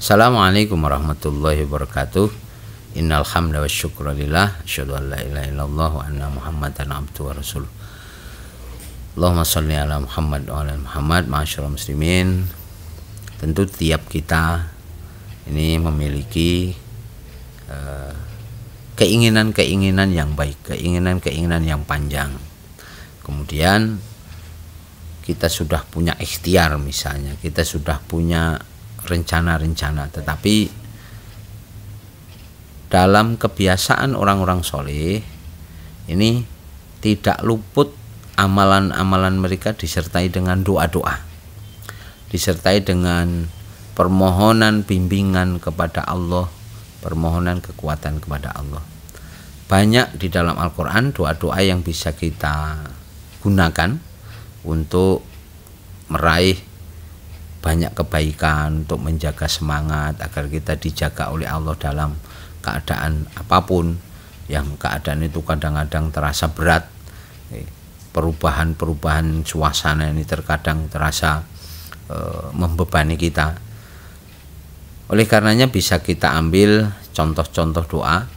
Assalamualaikum warahmatullahi wabarakatuh. Innal hamda wa syukra lillah, asyhadu an la ilaha illallah wa anna Muhammadan abduhu wa rasuluh. Allahumma shalli ala Muhammad wa ala Muhammad. Ma'asyiral muslimin, tentu tiap kita ini memiliki keinginan-keinginan yang baik, keinginan-keinginan yang panjang. Kemudian kita sudah punya ikhtiar, misalnya kita sudah punya rencana-rencana, tetapi dalam kebiasaan orang-orang soleh ini tidak luput amalan-amalan mereka disertai dengan doa-doa, disertai dengan permohonan bimbingan kepada Allah, permohonan kekuatan kepada Allah. Banyak di dalam Al-Quran doa-doa yang bisa kita gunakan untuk meraih banyak kebaikan, untuk menjaga semangat agar kita dijaga oleh Allah dalam keadaan apapun, yang keadaan itu kadang-kadang terasa berat, perubahan-perubahan suasana ini terkadang terasa membebani kita. Oleh karenanya bisa kita ambil contoh-contoh doa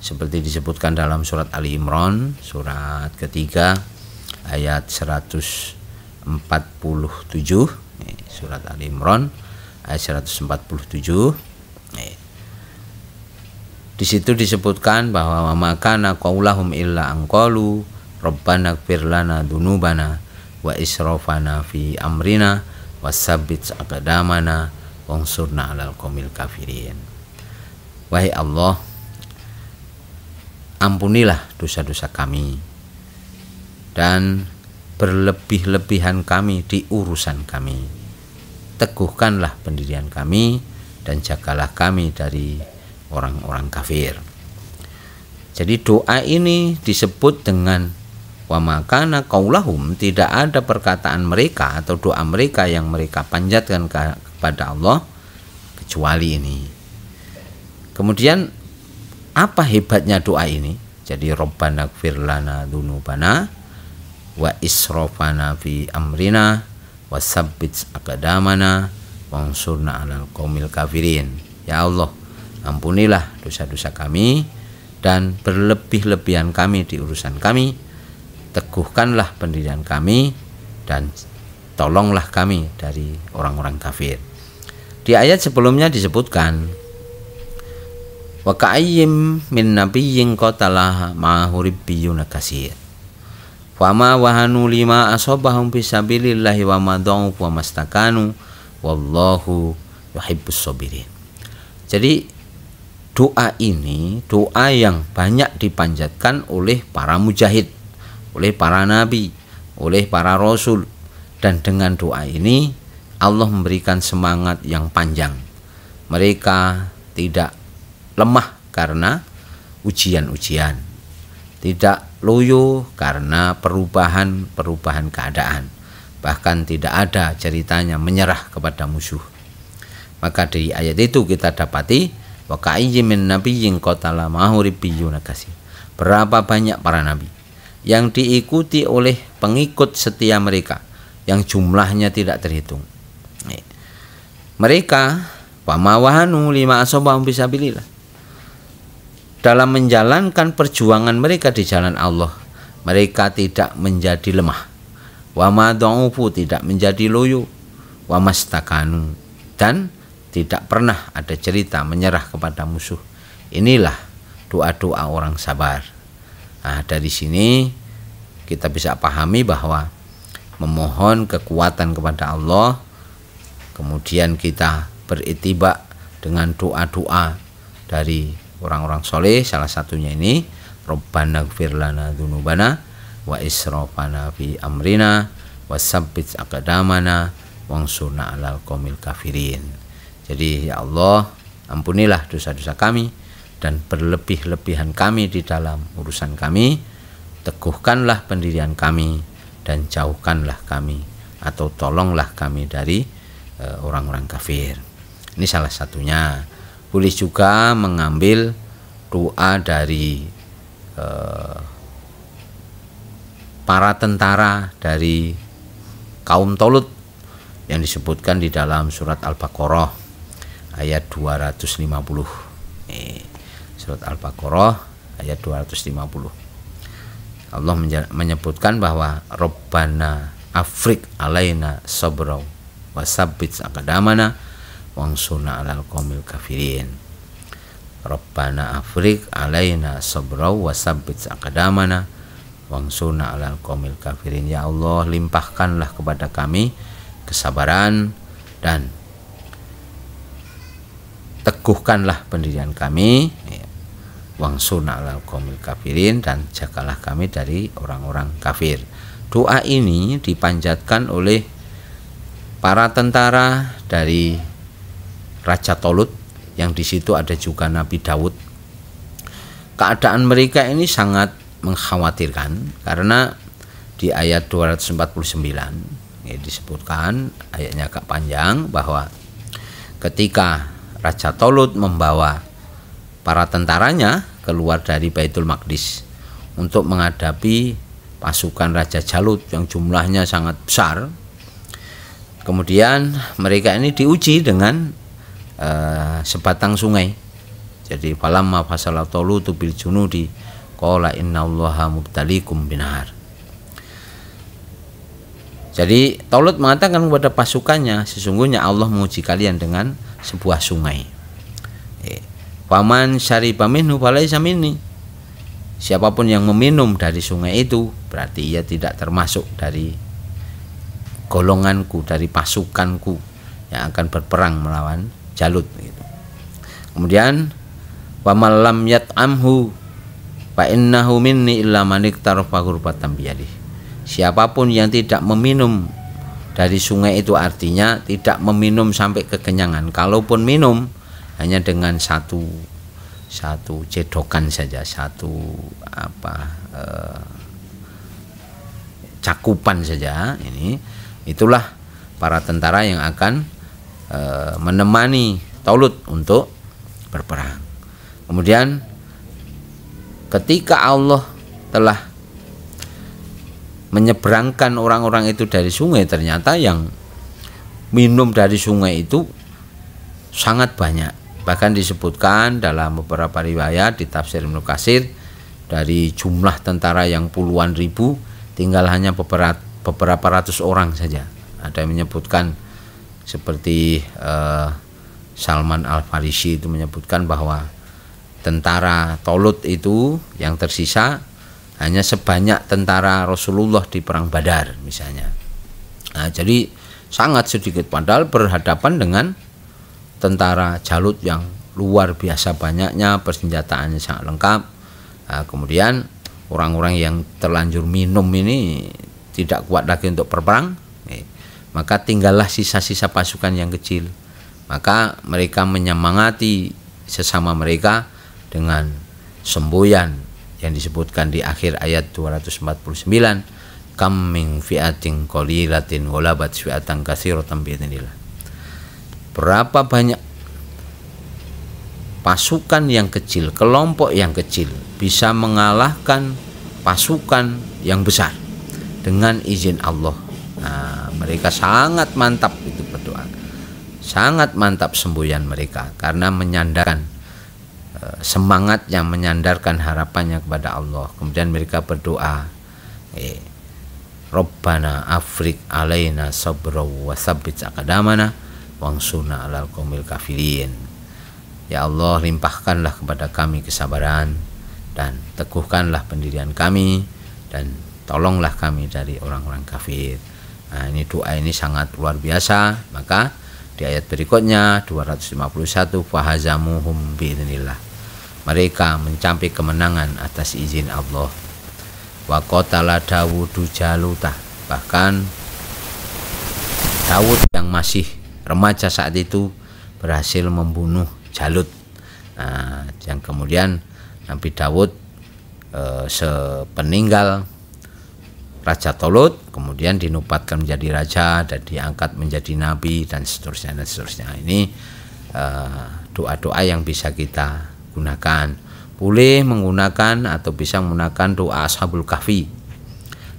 seperti disebutkan dalam surat Ali Imran, surat ketiga ayat 147. Surat Ali Imran ayat 147. Di situ disebutkan bahwa makana qaulahum illa anqalu rabbana ighfir lana dzunubana wa israfana fi amrina wasabbit aqdamana wansurna 'alal qaumil kafirin. Wahai Allah, ampunilah dosa-dosa kami dan berlebih-lebihan kami di urusan kami. Teguhkanlah pendirian kami dan jagalah kami dari orang-orang kafir. Jadi doa ini disebut dengan wa makana qaulahum, tidak ada perkataan mereka atau doa mereka yang mereka panjatkan kepada Allah kecuali ini. Kemudian apa hebatnya doa ini? Jadi Rabbana ighfir lana dzunubana wa israfana fi amrina wasabbit aqdamana wansurna 'alal qaumil kafirin. Ya Allah, ampunilah dosa-dosa kami dan berlebih-lebihan kami di urusan kami. Teguhkanlah pendirian kami dan tolonglah kami dari orang-orang kafir. Di ayat sebelumnya disebutkan wa ka'ayyim min nabiyyin qatala ma'ahu ribbiyuna katsir. Fama wahanu lima asobahum fisabilillahi wa mad'u wa mastakanu wallahu yuhibbus sabirin. Jadi doa ini doa yang banyak dipanjatkan oleh para mujahid, oleh para nabi, oleh para rasul, dan dengan doa ini Allah memberikan semangat yang panjang. Mereka tidak lemah karena ujian-ujian, tidak loyo karena perubahan keadaan, bahkan tidak ada ceritanya menyerah kepada musuh. Maka dari ayat itu kita dapati wa ka'ayyim min nabiyyin qatala ma'ahu ribbiyuna katsir. Berapa banyak para nabi yang diikuti oleh pengikut setia mereka yang jumlahnya tidak terhitung. Mereka wa ma wahanu lima asabahum fisabilillah, dalam menjalankan perjuangan mereka di jalan Allah, mereka tidak menjadi lemah. Wa mad'ufu, tidak menjadi loyo. Wa mastakanu, dan tidak pernah ada cerita menyerah kepada musuh. Inilah doa-doa orang sabar. Nah, dari sini kita bisa pahami bahwa memohon kekuatan kepada Allah, kemudian kita berittiba dengan doa-doa dari orang-orang soleh, salah satunya ini Rabbana ighfir lana dzunubana wa israfana fi amrina wasabbit aqdamana wansurna 'alal qaumil kafirin. Jadi ya Allah, ampunilah dosa-dosa kami dan berlebih-lebihan kami di dalam urusan kami. Teguhkanlah pendirian kami dan jauhkanlah kami atau tolonglah kami dari orang-orang kafir. Ini salah satunya. Boleh juga mengambil doa dari para tentara dari kaum Tolut yang disebutkan di dalam surat Al-Baqarah ayat 250. Surat Al-Baqarah ayat 250. Allah menyebutkan bahwa Rabbana afrik alaina sabrau wasabbit aqdamana wansuna 'alal qaumil kafirin. Rabbana afrik alaina sabrau wasabbit aqdamana wansuna 'alal qaumil kafirin. Ya Allah, limpahkanlah kepada kami kesabaran dan teguhkanlah pendirian kami, wangsuna 'alal qaumil kafirin, dan jagalah kami dari orang-orang kafir. Doa ini dipanjatkan oleh para tentara dari Raja Tolut, yang di situ ada juga Nabi Daud. Keadaan mereka ini sangat mengkhawatirkan karena di ayat 249 disebutkan, ayatnya agak panjang, bahwa ketika Raja Tolut membawa para tentaranya keluar dari Baitul Maqdis untuk menghadapi pasukan Raja Jalut yang jumlahnya sangat besar, kemudian mereka ini diuji dengan sebatang sungai. Jadi falamma fasala Tolutu bil junudi qala innallaha mubtaliikum binahar. Jadi Tolut mengatakan kepada pasukannya, sesungguhnya Allah menguji kalian dengan sebuah sungai. Faman syariba minhu falaysa minni. Siapapun yang meminum dari sungai itu berarti ia tidak termasuk dari golonganku, dari pasukanku yang akan berperang melawan Jalut gitu. Kemudian wa man lam yat'amhu fa innahu minni illa man iktarafa ghurbatan biyadihi. Siapapun yang tidak meminum dari sungai itu artinya tidak meminum sampai kekenyangan. Kalaupun minum hanya dengan satu cedokan saja, cakupan saja, itulah para tentara yang akan menemani Tolut untuk berperang. Kemudian ketika Allah telah menyeberangkan orang-orang itu dari sungai, ternyata yang minum dari sungai itu sangat banyak. Bahkan disebutkan dalam beberapa riwayat di tafsir Ibnu Katsir, dari jumlah tentara yang puluhan ribu tinggal hanya beberapa ratus orang saja. Ada yang menyebutkan seperti Salman Al-Farisi itu menyebutkan bahwa tentara Tolut itu yang tersisa hanya sebanyak tentara Rasulullah di perang Badar misalnya. Nah, jadi sangat sedikit, padahal berhadapan dengan tentara Jalut yang luar biasa banyaknya, persenjataannya sangat lengkap. Nah, kemudian orang-orang yang terlanjur minum ini tidak kuat lagi untuk berperang, maka tinggallah sisa-sisa pasukan yang kecil. Maka mereka menyemangati sesama mereka dengan semboyan yang disebutkan di akhir ayat 249, kam min fi'atin qalilatin ghalabat fi'atan katsiratan biidznillah. Berapa banyak pasukan yang kecil, kelompok yang kecil bisa mengalahkan pasukan yang besar dengan izin Allah. Nah, mereka sangat mantap itu berdoa, sangat mantap semboyan mereka karena menyandarkan semangat yang menyandarkan harapannya kepada Allah. Kemudian mereka berdoa, Rabbana afrik alaina sabra wa tsabbit aqdamana wansuna 'alal qaumil kafirin. Ya Allah, limpahkanlah kepada kami kesabaran dan teguhkanlah pendirian kami dan tolonglah kami dari orang-orang kafir. Nah, ini doa ini sangat luar biasa. Maka di ayat berikutnya 251, fahazamuhum biidznillah. Mereka mencapai kemenangan atas izin Allah. Wa qatala Dawudu Jaluta. Bahkan Daud yang masih remaja saat itu berhasil membunuh Jalut. Nah, yang kemudian Nabi Daud sepeninggal Raja Tolut kemudian dinubatkan menjadi raja dan diangkat menjadi nabi dan seterusnya dan seterusnya. Ini doa-doa yang bisa kita gunakan. Boleh menggunakan atau bisa menggunakan doa Ashabul Kahfi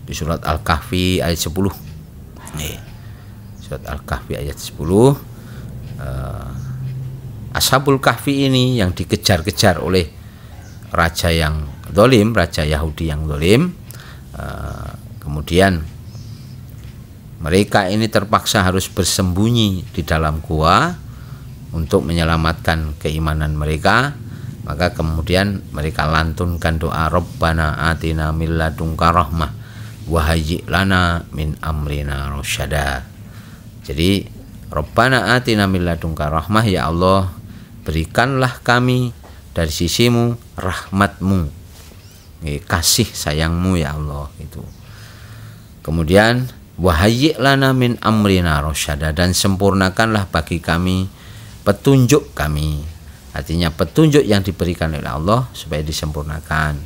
di surat Al-Kahfi ayat 10. Surat Al-Kahfi ayat 10. Ashabul Kahfi ini yang dikejar-kejar oleh raja yang zalim, raja Yahudi yang zalim. Kemudian mereka ini terpaksa harus bersembunyi di dalam gua untuk menyelamatkan keimanan mereka. Maka kemudian mereka lantunkan doa, Rabbana atina min ladunka rahmah wa hayyi' lana min amrina rasyada. Jadi Rabbana atina min ladunka rahmah, ya Allah, berikanlah kami dari sisimu rahmatmu, kasih sayangmu ya Allah itu. Kemudian wa hayyi' lana min amrina rasyada, dan sempurnakanlah bagi kami petunjuk kami. Artinya petunjuk yang diberikan oleh Allah supaya disempurnakan.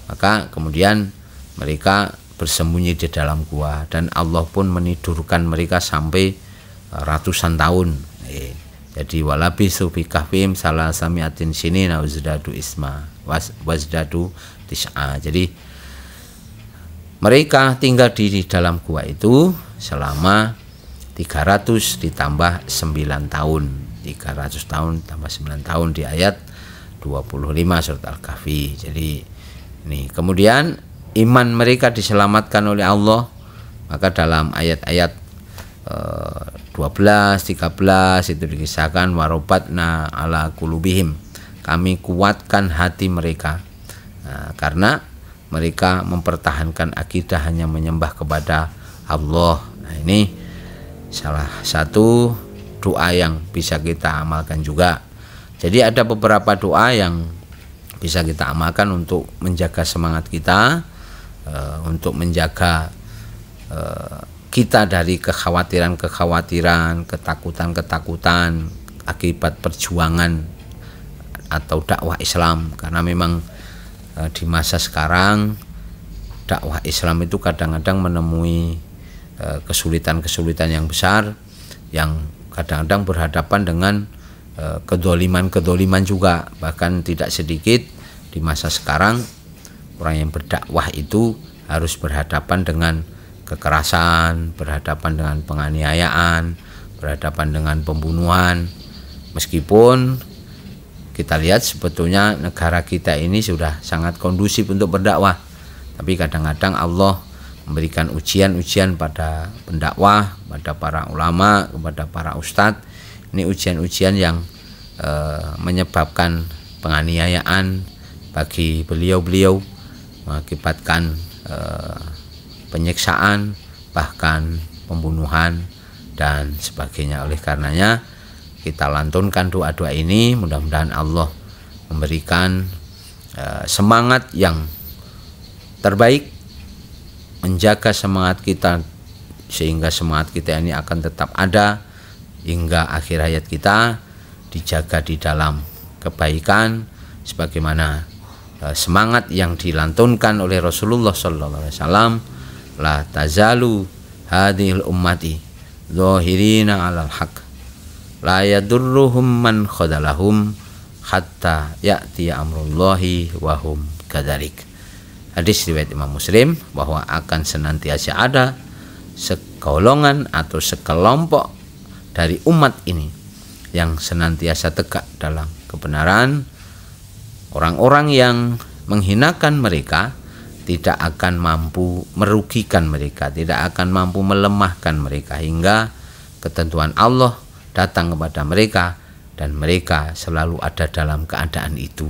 Maka kemudian mereka bersembunyi di dalam gua, dan Allah pun menidurkan mereka sampai ratusan tahun. Jadi walabisu fi kahfim salasamiatin sinina wazdadu isma wazdadu tis'a. Jadi mereka tinggal di dalam gua itu selama 300 ditambah 9 tahun. 300 tahun tambah 9 tahun di ayat 25 surat Al-Kahfi. Jadi ini kemudian iman mereka diselamatkan oleh Allah. Maka dalam ayat-ayat 12, 13 itu dikisahkan warobatna ala kulubihim, kami kuatkan hati mereka. Karena mereka mempertahankan akidah hanya menyembah kepada Allah. Nah, ini salah satu doa yang bisa kita amalkan juga. Jadi ada beberapa doa yang bisa kita amalkan untuk menjaga semangat kita, untuk menjaga kita dari kekhawatiran-kekhawatiran, ketakutan-ketakutan akibat perjuangan atau dakwah Islam. Karena memang di masa sekarang dakwah Islam itu kadang-kadang menemui kesulitan-kesulitan yang besar, yang kadang-kadang berhadapan dengan kedoliman juga. Bahkan tidak sedikit di masa sekarang orang yang berdakwah itu harus berhadapan dengan kekerasan, berhadapan dengan penganiayaan, berhadapan dengan pembunuhan. Meskipun kita lihat sebetulnya negara kita ini sudah sangat kondusif untuk berdakwah, tapi kadang-kadang Allah memberikan ujian-ujian pada pendakwah, pada para ulama, kepada para ustadz. Ini ujian-ujian yang menyebabkan penganiayaan bagi beliau-beliau, mengakibatkan penyiksaan, bahkan pembunuhan dan sebagainya. Oleh karenanya kita lantunkan doa-doa ini, mudah-mudahan Allah memberikan semangat yang terbaik, menjaga semangat kita sehingga semangat kita ini akan tetap ada hingga akhir hayat kita, dijaga di dalam kebaikan sebagaimana semangat yang dilantunkan oleh Rasulullah SAW, la tazalu hadhil ummati zahirina 'alal haq la yadurruhum man khadalahum hatta ya'ti amrullahi wa hum kadzalik. Hadis riwayat Imam Muslim, bahwa akan senantiasa ada segolongan atau sekelompok dari umat ini yang senantiasa tegak dalam kebenaran. Orang-orang yang menghinakan mereka tidak akan mampu merugikan mereka, tidak akan mampu melemahkan mereka, hingga ketentuan Allah datang kepada mereka, dan mereka selalu ada dalam keadaan itu,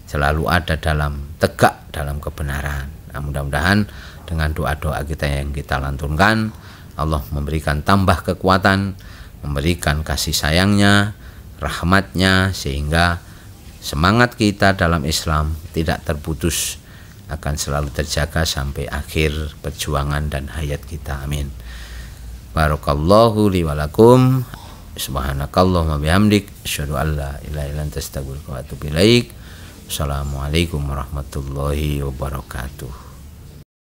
selalu ada dalam tegak dalam kebenaran. Nah, mudah-mudahan dengan doa-doa kita yang kita lantunkan, Allah memberikan tambah kekuatan, memberikan kasih sayangnya, rahmatnya, sehingga semangat kita dalam Islam tidak terputus, akan selalu terjaga sampai akhir perjuangan dan hayat kita. Amin. Barakallahu li wa lakum. Subhanakallahumma bihamdik, asyhadu an la ilaha illa anta, astaghfiruka wa atubu ilaik. Assalamualaikum warahmatullahi wabarakatuh.